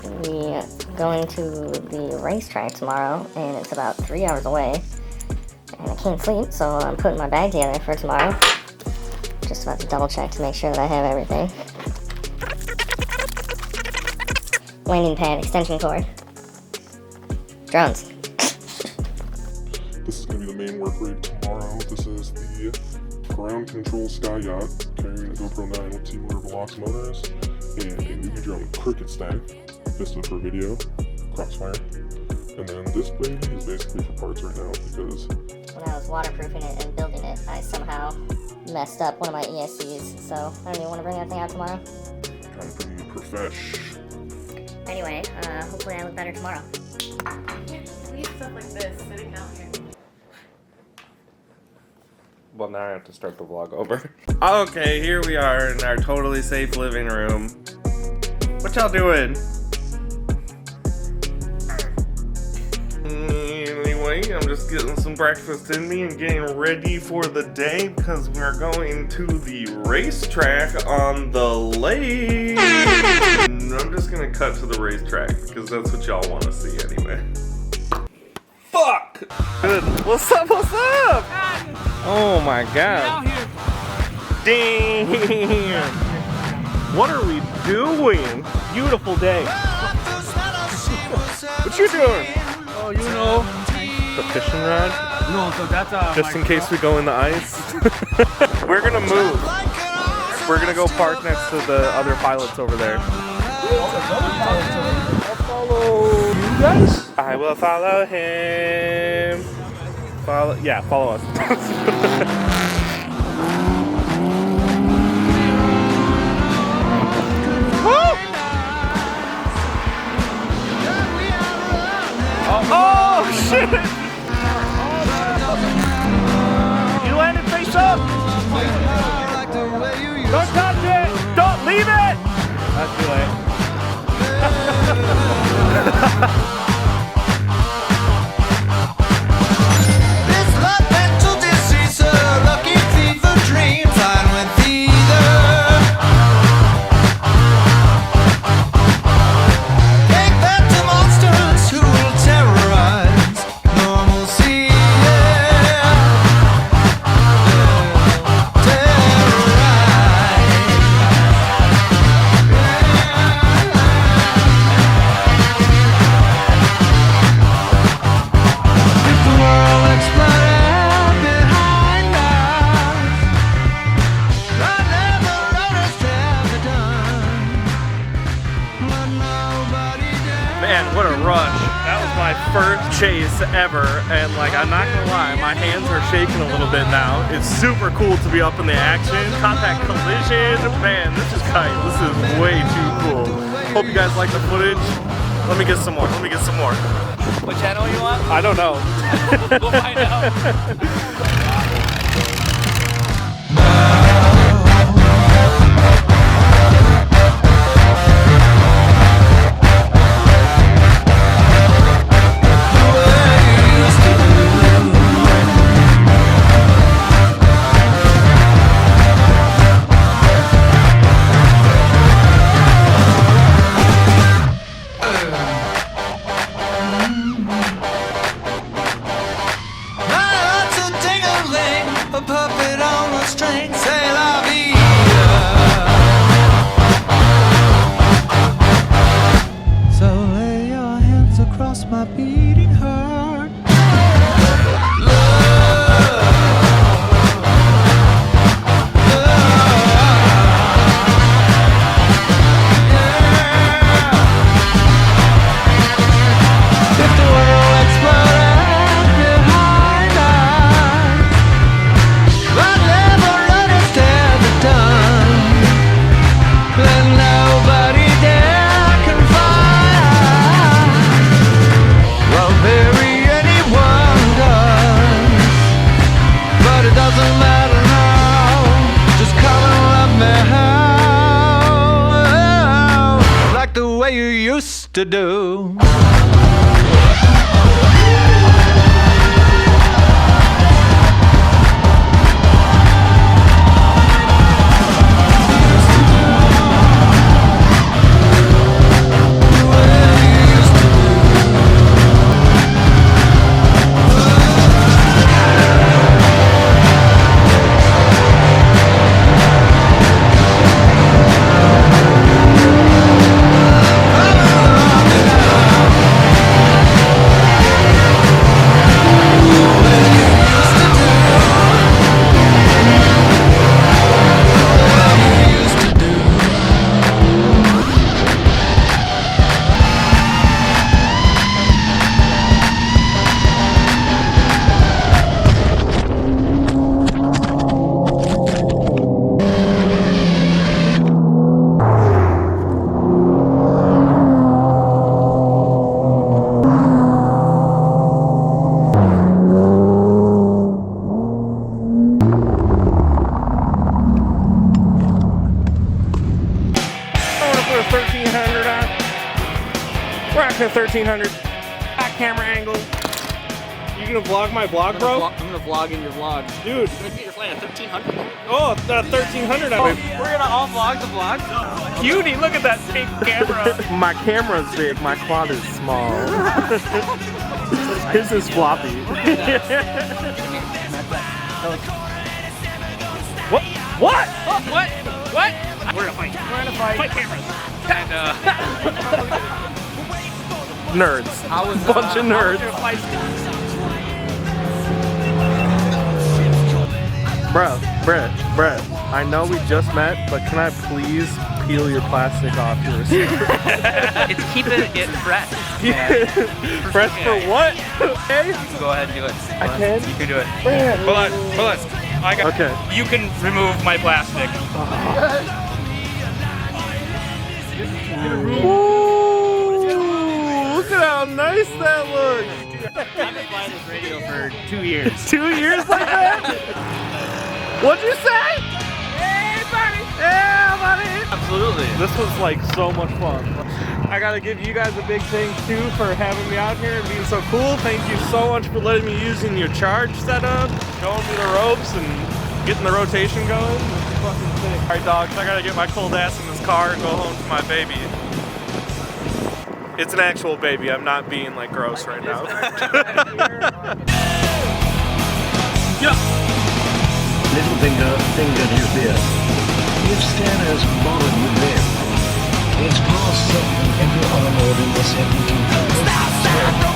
We going to the racetrack tomorrow, and it's about 3 hours away. And I can't sleep, so I'm putting my bag together for tomorrow. Just about to double check to make sure that I have everything. Landing pad, extension cord. Drones. This is going to be the main work rig tomorrow. This is the ground control sky yacht carrying a Gopro 9 with T-motor Velox motors and a movie drone cricket stack, Vista for video, Crossfire. And then this baby is basically for parts right now because when I was waterproofing it and building it, I somehow messed up one of my ESCs, so I don't even want to bring that thing out tomorrow. Trying to be profesh. Anyway, hopefully I look better tomorrow. You can't just leave stuff like this sitting out here. Well, now I have to start the vlog over. Okay, here we are in our totally safe living room. What y'all doing? Anyway, I'm just getting some breakfast in me and getting ready for the day because we're going to the racetrack on the lake. And I'm just gonna cut to the racetrack because that's what y'all want to see anyway. Fuck! Good. What's up? What's up? Oh my god. Damn. What are we doing? Beautiful day. What you doing? Oh, you know. The fishing rod? No, so that's just in case we go in the ice. We're gonna move. We're gonna go park next to the other pilots over there. I'll follow you guys. I will follow him. Follow us. Oh shit! You landed face up! Don't touch it! Don't leave it! That's too late. This love mental disease, a lucky thief of dreams, I'm with either. Take that to monsters who will terrorize normalcy, If the world exploded behind us, I never understand the done, but nobody did. Man, what a rush. That was my first chase ever, and like, I'm not gonna lie, my hands are shaking a little bit now. It's super cool to be up in the action. Contact collision, man, this is tight. This is way too cool. Hope you guys like the footage. Let me get some more, What channel you on? I don't know. We'll find out. A puppet on a string, say la vida. So lay your hands across my beating heart. If the world exploded behind us, I'd never understand the done, but nobody there can find. Well, bury anyone does, but it doesn't matter now. Just come and let me out, like the way you used to do. Rocking a 1300. Back camera angle. You gonna vlog my vlog, bro? I'm gonna vlog in your vlog. Dude. You're flying a 1300? Oh, the 1300. We're gonna all vlog the vlog? Cutie, look at that big camera. My camera's big, my quad is small. His is floppy. What? What? Oh, what? What? We're gonna fight. We're gonna fight. Fight cameras. And Nerds. Bunch of nerds. Bruh. I know we just met, but can I please peel your plastic off your receiver? it's keeping it fresh. Fresh for what? Okay. You can go ahead and do it. I can? You can do it. Hold on. I got. Okay. You can remove my plastic. Ooh, look at how nice that looks. I've been buying this radio for 2 years. 2 years like that? What'd you say? Hey, buddy. Yeah, buddy. Absolutely. This was like so much fun. I gotta give you guys a big thank too for having me out here and being so cool. Thank you so much for letting me use your charge setup, showing me the ropes and getting the rotation going. It's fucking sick. All right, dogs, I gotta get my cold ass in this car and go home to my baby. It's an actual baby. I'm not being like gross right now. Yeah. Little finger his beard. If Stanner's bothered with them, it's past 7 every other morning the 17th.